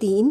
3،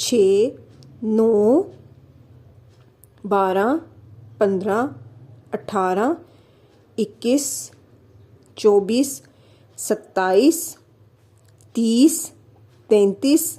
6 9 12 15 18 21 24 27 30 33،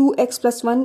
2x+1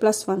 +1،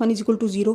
1 = 0،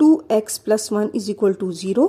2x+1 = 0۔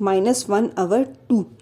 -1/2،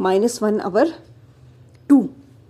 -1/2،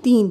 3،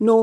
9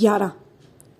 11،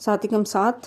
7 × 7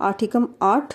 8 × 8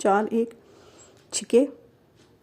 4 1 6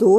2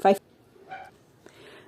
5.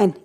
n،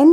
n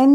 n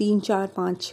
3 4 5.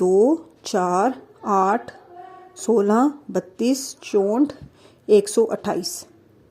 2 4 8 16 32 64 128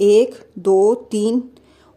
1 2 3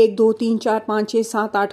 1 2 3 4 5 6 7 8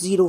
0.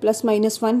+- 1